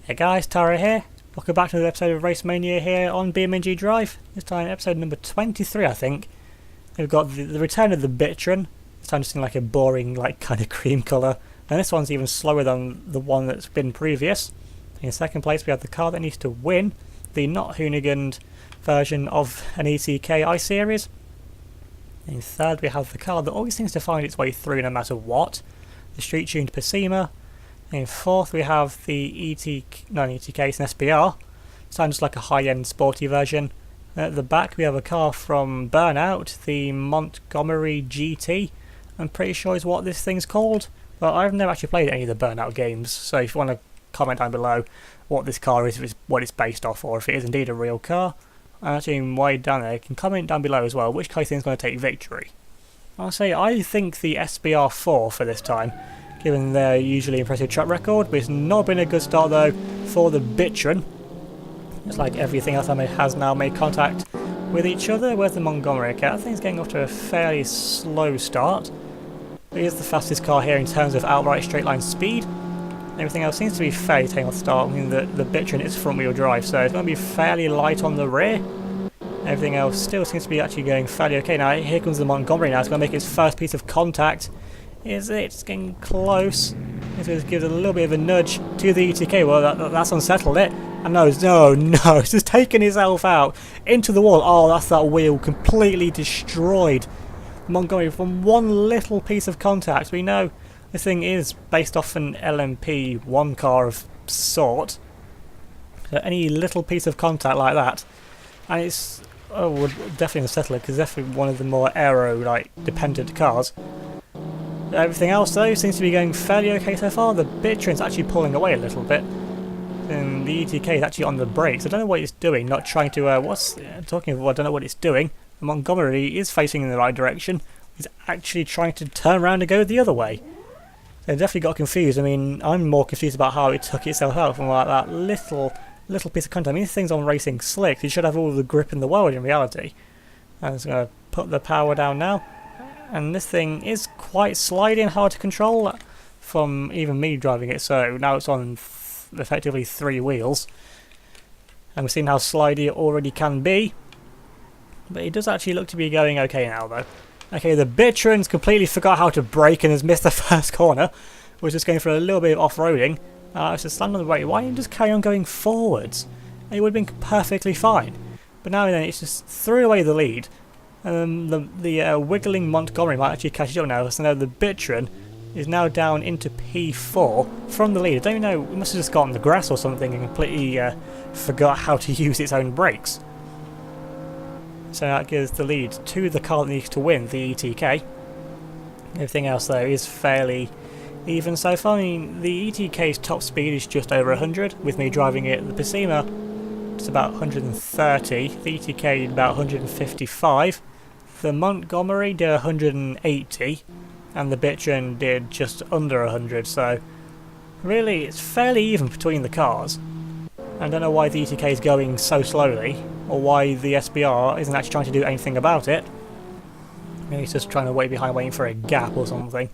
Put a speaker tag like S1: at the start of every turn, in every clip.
S1: Hey guys, Tara here. Welcome back to another episode of Race Mania here on BeamNG Drive. This time episode number 23 I think. We've got the return of the Bitron. This time just in like a boring kind of cream colour. And this one's even slower than the one that's been previous. In second place we have the car that needs to win. The not hooniganed version of an ETK I-Series. In third we have the car that always seems to find its way through no matter what. The street tuned Pacima. In fourth we have the ETK, it's an SBR. Sounds like a high-end sporty version. At the back we have a car from BURNOUT, the Montgomery GT. I'm pretty sure is what this thing's called. But I've never actually played any of the BURNOUT games, so if you want to comment down below what this car is, if it's what it's based off, or if it is indeed a real car. And actually way down there, you can comment down below as well which car you think is going to take victory. I'll say I think the SBR4 for this time, given their usually impressive track record, but it's not been a good start though for the Bitron. It's like everything else has now made contact with each other. Where's the Montgomery? Okay, that thing's getting off to a fairly slow start. It is the fastest car here in terms of outright straight line speed. Everything else seems to be fairly taking off the start. I mean, the Bitron is front wheel drive, so it's going to be fairly light on the rear. Everything else still seems to be actually going fairly okay. Now here comes the Montgomery now. It's going to make its first piece of contact. It's getting close. It's going to give it a little bit of a nudge to the ETK. Well, that's unsettled it. And no, it's just taken itself out into the wall. Oh, that's that wheel completely destroyed. Montgomery from one little piece of contact. We know this thing is based off an LMP1 car of sort. So any little piece of contact like that, and it's would definitely unsettle it because it's definitely one of the more aero dependent cars. Everything else though seems to be going fairly okay so far. The Bitron's actually pulling away a little bit, and the ETK is actually on the brakes. I don't know what it's doing, not trying to I don't know what it's doing. The Montgomery is facing in the right direction. It's actually trying to turn around and go the other way. They definitely got confused. I mean, I'm more confused about how it took itself out from like that little piece of contact. I mean, this thing's on racing slicks. It should have all the grip in the world in reality. I'm just going to put the power down now. And this thing is quite sliding, hard to control from even me driving it. So now it's on effectively 3 wheels. And we've seen how slidey it already can be. But it does actually look to be going okay now though. Okay, the Bitron's completely forgot how to brake and has missed the first corner. We're just going for a little bit of off-roading. It's just slammed on the brake. Why don't you just carry on going forwards? It would have been perfectly fine. But now and then it's just threw away the lead. The wiggling Montgomery might actually catch it up now. So now the Bitron is now down into P4 from the lead. I don't even know, it must have just got on the grass or something and completely forgot how to use its own brakes. So that gives the lead to the car that needs to win, the ETK. Everything else though is fairly even so far. I mean, the ETK's top speed is just over 100, with me driving it. The Pacima it's about 130, the ETK about 155, the Montgomery did 180, and the Bitron did just under 100, so really it's fairly even between the cars. I don't know why the ETK is going so slowly, or why the SBR isn't actually trying to do anything about it. Maybe it's just trying to wait behind, waiting for a gap or something.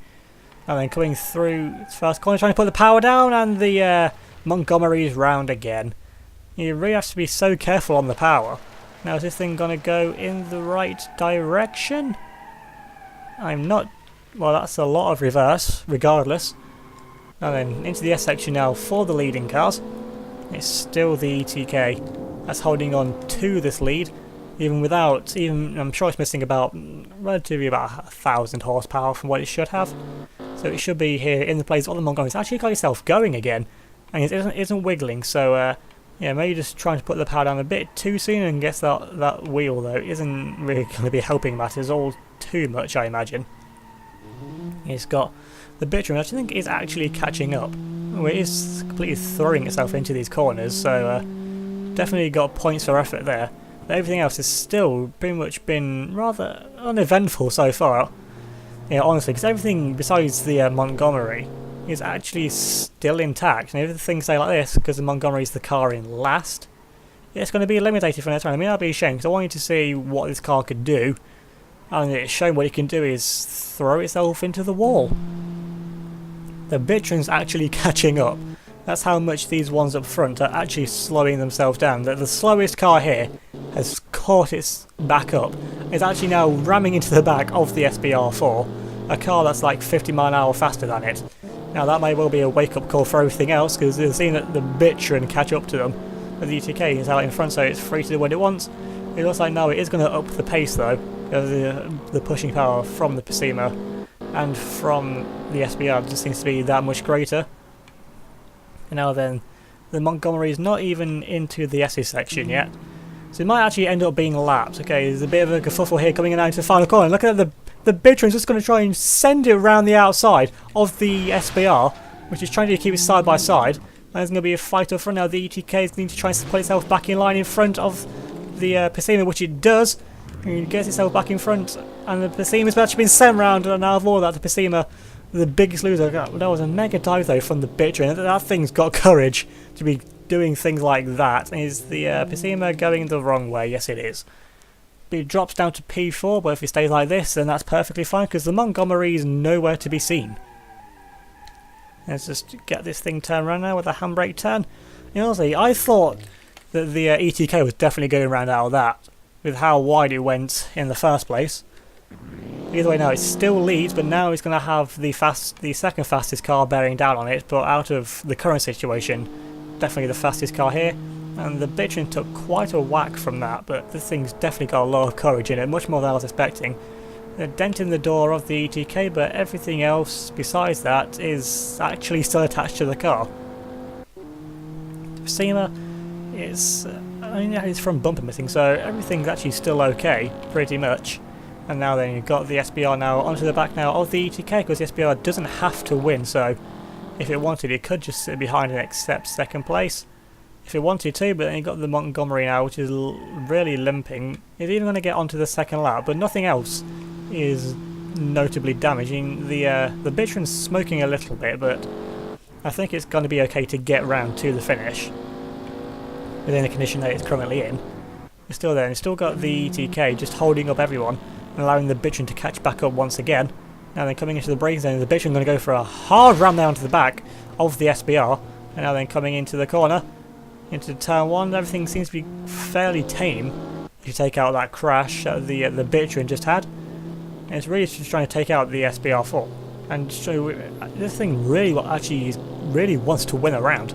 S1: And then coming through its first corner, trying to put the power down, and the Montgomery's round again. You really have to be so careful on the power. Now is this thing going to go in the right direction? I'm not... Well, that's a lot of reverse, regardless. And then into the S section now for the leading cars. It's still the ETK that's holding on to this lead, even I'm sure it's missing relatively about 1,000 horsepower from what it should have. So it should be here in the place of the Montgomery. It's actually got itself going again, and it isn't wiggling. So yeah, maybe just trying to put the power down a bit too soon, and guess that wheel though isn't really going to be helping matters all too much, I imagine. It's got the Bitron, which I think is actually catching up. It is completely throwing itself into these corners, so definitely got points for effort there. But everything else has still pretty much been rather uneventful so far. Yeah, honestly, because everything besides the Montgomery is actually still intact. And if things stay like this, because the Montgomery is the car in last, it's going to be eliminated from next round. I mean, that'd be a shame, because I wanted to see what this car could do. And it's shown what it can do is throw itself into the wall. The Bitron's actually catching up. That's how much these ones up front are actually slowing themselves down. The slowest car here has caught its back up. It's actually now ramming into the back of the SBR4, a car that's like 50 miles an hour faster than it. Now that may well be a wake-up call for everything else, because they've seen that the Bitron catch up to them. But the ETK is out in front, so it's free to do what it wants. It looks like now it is going to up the pace though, because the pushing power from the Pacema and from the SBR just seems to be that much greater. And now then, the Montgomery is not even into the S section yet, so it might actually end up being lapped. Okay, there's a bit of a kerfuffle here coming in into the final corner. Look at the Bitron's just going to try and send it around the outside of the SBR, which is trying to keep it side by side. And there's going to be a fight up front now. The ETK is going to try and put itself back in line in front of the Pacema, which it does. And it gets itself back in front, and the Pacema's actually been sent round, and out of all that, the Pacema, the biggest loser. That was a mega dive though from the Bitron. That thing's got courage to be doing things like that. Is the Pacema going the wrong way? Yes, it is. But it drops down to P4, but if it stays like this, then that's perfectly fine, because the Montgomery is nowhere to be seen. Let's just get this thing turned around now with a handbrake turn. You know, honestly, I thought that the ETK was definitely going around out of that, with how wide it went in the first place. Either way, now it still leads, but now it's going to have the second fastest car bearing down on it, but out of the current situation, definitely the fastest car here. And the Bitron took quite a whack from that, but this thing's definitely got a lot of courage in it, much more than I was expecting. A dent in the door of the ETK, but everything else besides that is actually still attached to the car. The Pacema is, it's from bumper missing, so everything's actually still okay, pretty much. And now then you've got the SBR now onto the back now of the ETK, because the SBR doesn't have to win, so if it wanted it could just sit behind and accept second place if it wanted to, but then you've got the Montgomery now, which is really limping. It's even going to get onto the second lap, but nothing else is notably damaging. The Bitron's smoking a little bit, but I think it's going to be okay to get round to the finish within the condition that it's currently in. It's still there, and it's still got the ETK just holding up everyone and allowing the Bitron to catch back up once again. Now then coming into the braking zone, the Bitron going to go for a hard ram down to the back of the SBR, and now then coming into the corner, into turn one, everything seems to be fairly tame if you take out that crash that the Bitron just had. And it's really just trying to take out the SBR4 and show this thing really really wants to win a round.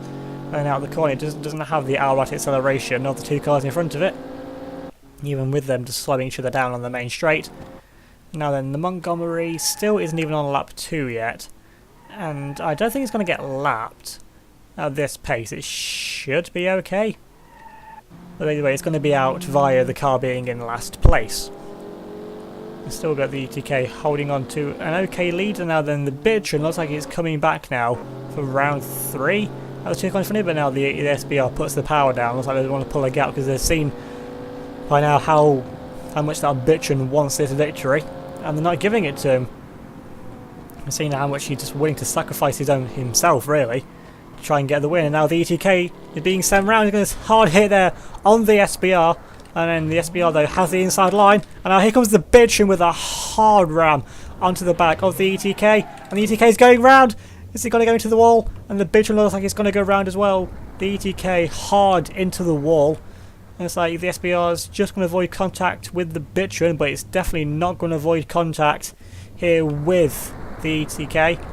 S1: And out of the corner, it doesn't have the outright acceleration of the two cars in front of it, even with them just slowing each other down on the main straight. Now then, the Montgomery still isn't even on lap 2 yet, and I don't think it's going to get lapped at this pace. It should be okay, but anyway, it's going to be out via the car being in last place. We've still got the ETK holding on to an okay lead, and now then the Bitron looks like it's coming back now for round 3. That was too funny, but now the SBR puts the power down. Looks like they want to pull a gap, because they've seen by now how much that Bitron wants this victory, and they're not giving it to him. We've seen how much he's just willing to sacrifice himself, really, to try and get the win. And now the ETK is being sent round. He's got a hard hit there on the SBR, and then the SBR though has the inside line. And now here comes the Bitron with a hard ram onto the back of the ETK, and the ETK is going round. Is it going to go into the wall? And the Bitron looks like it's going to go round as well. The ETK hard into the wall. And it's like the SBR is just going to avoid contact with the Bitron, but it's definitely not going to avoid contact here with the ETK.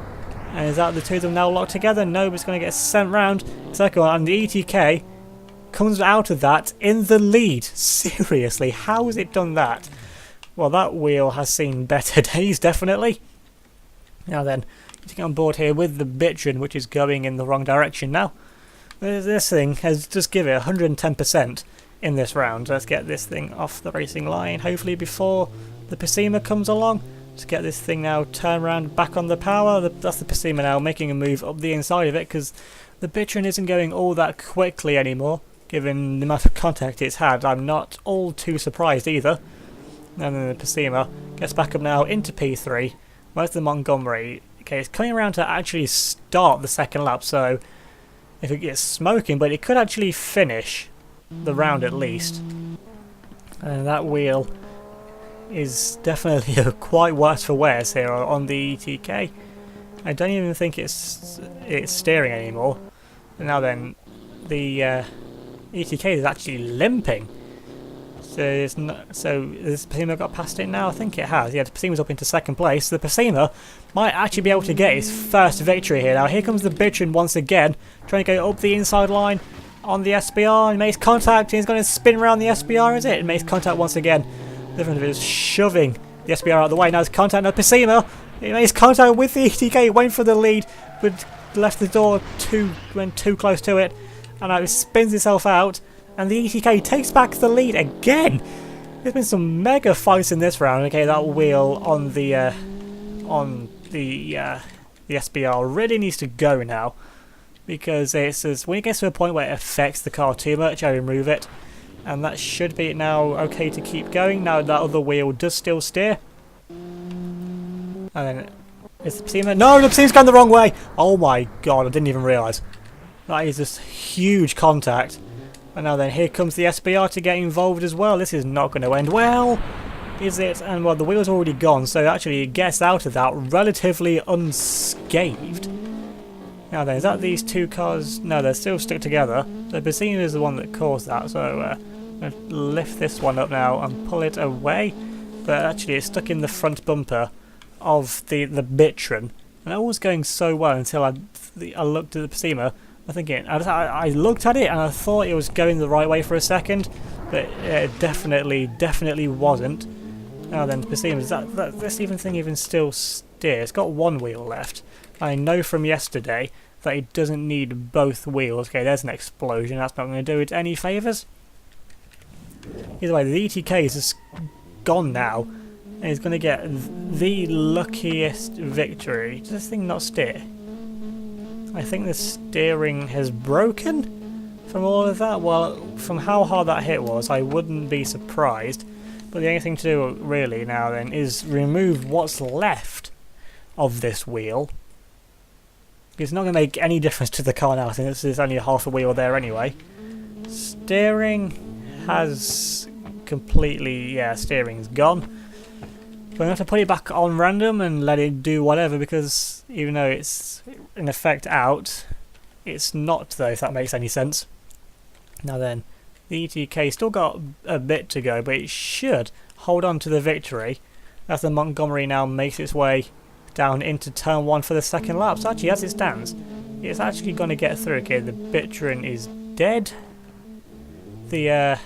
S1: And is that the two of them now locked together? No, but it's going to get sent round. Second one, and the ETK comes out of that in the lead. Seriously, how has it done that? Well, that wheel has seen better days, definitely. Now then, to get on board here with the Bitron, which is going in the wrong direction now. This thing has just given it 110% in this round. Let's get this thing off the racing line, hopefully before the Pacema comes along. Let's get this thing now turned around back on the power. That's the Pacema now making a move up the inside of it, because the Bitron isn't going all that quickly anymore, given the amount of contact it's had. I'm not all too surprised either. And then the Pacema gets back up now into P3. Where's the Montgomery? Okay, it's coming around to actually start the second lap, so if it gets smoking, but it could actually finish the round at least. And that wheel is definitely quite worse for wears here on the ETK. I don't even think it's steering anymore. Now then, the ETK is actually limping. So it's not, so has Pasima got past it now? I think it has. Yeah, Pasima's up into second place. So Pasima might actually be able to get his first victory here. Now here comes the Bitchin once again, trying to go up the inside line on the SBR and makes contact. He's going to spin around the SBR, is it? And makes contact once again. The difference is shoving the SBR out of the way. Now it's contact. Now Pasima, he makes contact with the ETK, went for the lead, but left the door went too close to it, and now it spins itself out. And the ETK takes back the lead again. There's been some mega fights in this round. Okay, that wheel on the SBR really needs to go now, because when it gets to a point where it affects the car too much, I remove it, and that should be now okay to keep going. Now that other wheel does still steer, and then is the Pasima? No, the Pasima's going the wrong way. Oh my god! I didn't even realise. That is just huge contact. And now then, here comes the SBR to get involved as well. This is not going to end well, is it? And well, the wheel's already gone, so actually it gets out of that relatively unscathed. Now then, is that these two cars? No, they're still stuck together. So Pasima is the one that caused that, so I'm going to lift this one up now and pull it away. But actually it's stuck in the front bumper of the Bitron. And that was going so well until I looked at the Pasima. I looked at it and I thought it was going the right way for a second, but it definitely wasn't. Now then, Pasima, does this thing even still steer? It's got one wheel left. I know from yesterday that it doesn't need both wheels. Okay, there's an explosion. That's not going to do it any favours. Either way, the ETK is just gone now, and he's going to get the luckiest victory. Does this thing not steer? I think the steering has broken from all of that. Well, from how hard that hit was, I wouldn't be surprised. But the only thing to do really now then is remove what's left of this wheel. It's not going to make any difference to the car now, since there's only half a wheel there anyway. Steering has completely, steering's gone. But I'm going to have to put it back on random and let it do whatever, because even though it's in effect out, it's not though, if that makes any sense. Now then, the ETK still got a bit to go, but it should hold on to the victory as the Montgomery now makes its way down into turn 1 for the second lap. So actually, as it stands, it's actually going to get through. Okay, the Bitron is dead. The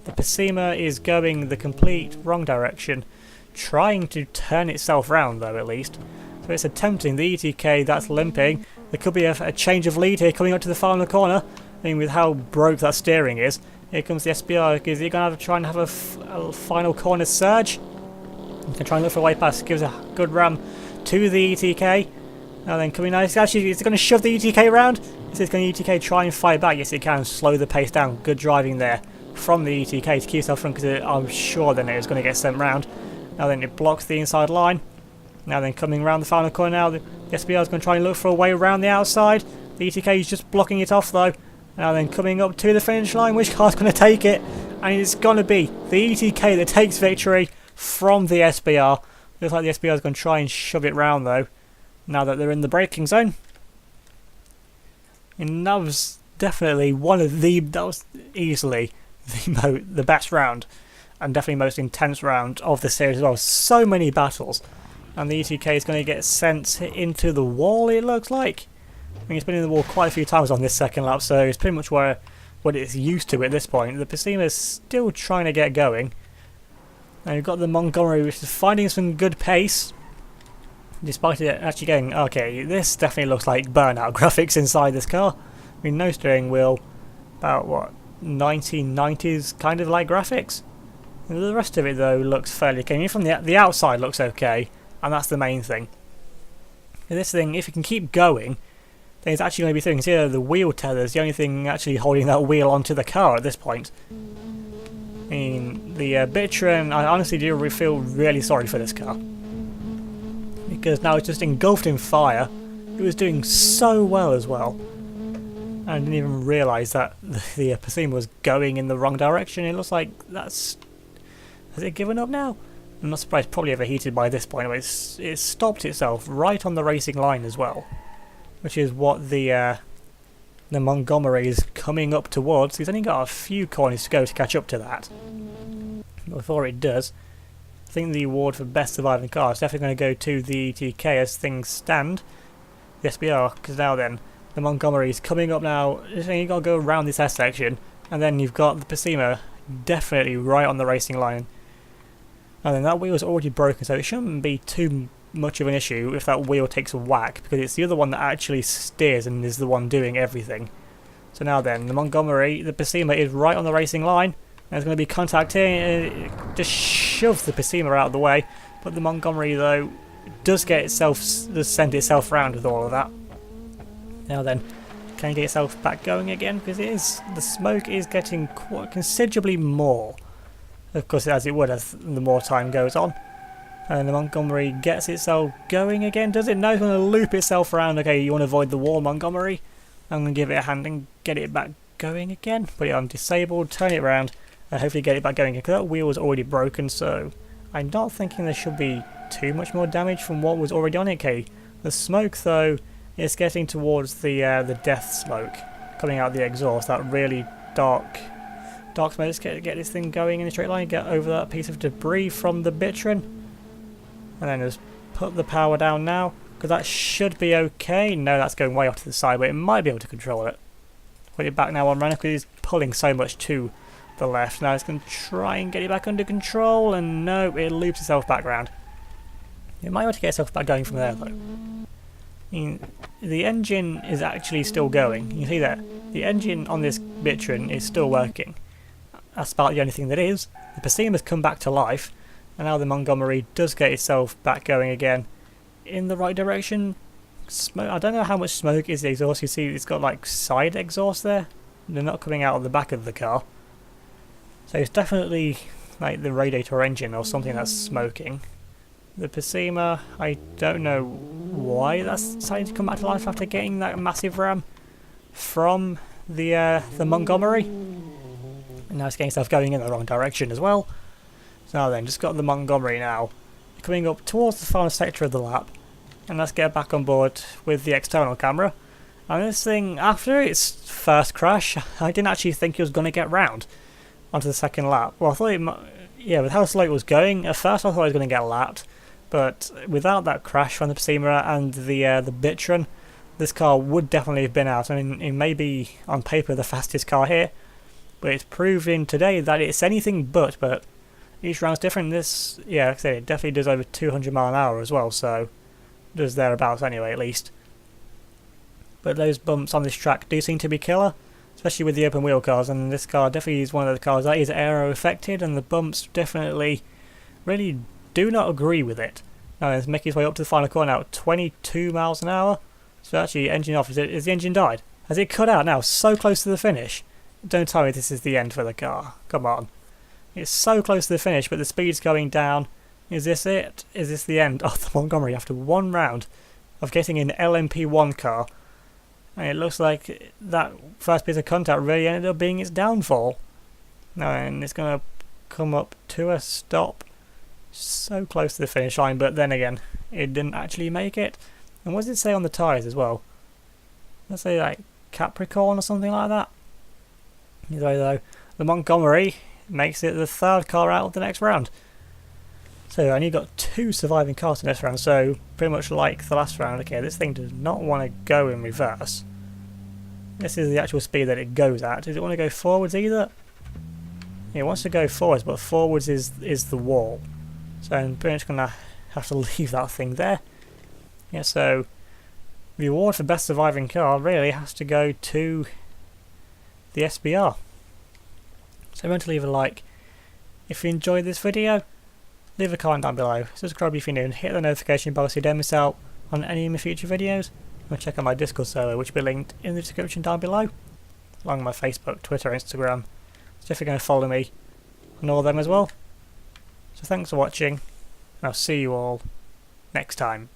S1: Pasima is going the complete wrong direction, trying to turn itself round though, at least. So it's attempting. The ETK, that's limping. There could be a change of lead here coming up to the final corner. I mean, with how broke that steering is. Here comes the SBR. Is he going to try and have a final corner surge? He can try and look for a way past. Gives a good ram to the ETK. Now then, coming out. It's going to shove the ETK around. Is going to ETK try and fight back? Yes, it can. Slow the pace down. Good driving there from the ETK to keep itself front, because I'm sure then it was going to get sent round. Now then, it blocks the inside line. Now then, coming around the final corner now, the SBR is going to try and look for a way around the outside. The ETK is just blocking it off though. Now then, coming up to the finish line, which car's going to take it? And it's going to be the ETK that takes victory from the SBR. Looks like the SBR is going to try and shove it round though, now that they're in the braking zone. And that was definitely that was easily the best round, and definitely most intense round of the series as well. So many battles, and the ETK is going to get sent into the wall, it looks like. I mean, it's been in the wall quite a few times on this second lap, so it's pretty much what it's used to at this point. The Pasima is still trying to get going. And we've got the Montgomery, which is finding some good pace, despite it actually going, okay, this definitely looks like burnout graphics inside this car. I mean, no steering wheel, about what, 1990s kind of like graphics. And the rest of it though looks fairly okay. I mean, from the outside looks okay, and that's the main thing. And this thing, if it can keep going, then it's actually going to be things here. The wheel tether's the only thing actually holding that wheel onto the car at this point. I mean, the Bitron, I honestly do feel really sorry for this car, because now it's just engulfed in fire. It was doing so well as well. I didn't even realise that the Pasima was going in the wrong direction. It looks like has it given up now? I'm not surprised, probably overheated by this point. It stopped itself right on the racing line as well, which is what the the Montgomery is coming up towards. He's only got a few corners to go to catch up to that. Before it does, I think the award for best surviving car is definitely going to go to the ETK as things stand. The SBR, because now then, the Montgomery is coming up now. You've got to go around this S section, and then you've got the Pacima definitely right on the racing line. And then that wheel is already broken, so it shouldn't be too much of an issue if that wheel takes a whack, because it's the other one that actually steers and is the one doing everything. So now then, the Montgomery, the Pacima is right on the racing line, and it's going to be contact here. It just shoves the Pacima out of the way, but the Montgomery though does send itself round with all of that. Now then, can it get itself back going again? Because the smoke is getting quite considerably more. Of course, as it would as the more time goes on. And the Montgomery gets itself going again. Does it? No, it's going to loop itself around. Okay, you want to avoid the wall, Montgomery. I'm going to give it a hand and get it back going again. Put it on disabled, turn it around, and hopefully get it back going again. Because that wheel was already broken, so I'm not thinking there should be too much more damage from what was already on it. Okay, the smoke though is getting towards the death smoke coming out the exhaust. That really dark smoke. Let's get this thing going in a straight line. Get over that piece of debris from the Bitron. And then just put the power down now, because that should be okay. No, that's going way off to the side, but it might be able to control it. Put it back now on runner, because he's pulling so much to the left. Now it's going to try and get it back under control, and no, it loops itself back round. It might be able to get itself back going from there, though. I mean, the engine is actually still going. You see that? The engine on this Bitron is still working. That's about the only thing that is. The Pacima's come back to life. And now the Montgomery does get itself back going again in the right direction. Smoke, I don't know how much smoke is the exhaust. You see it's got like side exhaust there. They're not coming out of the back of the car. So it's definitely like the radiator engine or something that's smoking. The Pacima, I don't know why that's decided to come back to life after getting that massive ram from the Montgomery. And now it's getting itself going in the wrong direction as well. So now then, just got the Montgomery now coming up towards the final sector of the lap, and let's get back on board with the external camera. And this thing, after its first crash, I didn't actually think it was going to get round onto the second lap. Well, I thought it might, yeah, with how slow it was going, at first I thought it was going to get lapped, but without that crash from the Pacima and the Bitron, this car would definitely have been out. I mean, it may be on paper the fastest car here, but it's proving today that it's anything but each round's different. This, yeah, like I say, it definitely does over 200 mile an hour as well, so it does thereabouts anyway, at least. But those bumps on this track do seem to be killer, especially with the open wheel cars, and this car definitely is one of the cars that is aero affected, and the bumps definitely really do not agree with it. Now it's making its way up to the final corner now, 22 miles an hour. So actually, engine off. Is the engine died? Has it cut out now? So close to the finish. Don't tell me this is the end for the car. Come on. It's so close to the finish, but the speed's going down. Is this it? Is this the end of the Montgomery after one round of getting an LMP1 car? And it looks like that first piece of contact really ended up being its downfall. Now, and it's going to come up to a stop. So close to the finish line, but then again, it didn't actually make it. And what does it say on the tyres as well? Let's say like Capricorn or something like that. Either way though, the Montgomery makes it the third car out of the next round. So I only got 2 surviving cars in this round, so pretty much like the last round. Okay, this thing does not want to go in reverse. This is the actual speed that it goes at. Does it want to go forwards either? It wants to go forwards, but forwards is the wall. So I'm pretty much going to have to leave that thing there. Yeah, so the award for best surviving car really has to go to the SBR. So remember to leave a like if you enjoyed this video, leave a comment down below, subscribe if you're new, and hit the notification bell so you don't miss out on any of my future videos. And check out my Discord server, which will be linked in the description down below, along with my Facebook, Twitter, Instagram. So if you're going to follow me on all of them as well. So thanks for watching, and I'll see you all next time.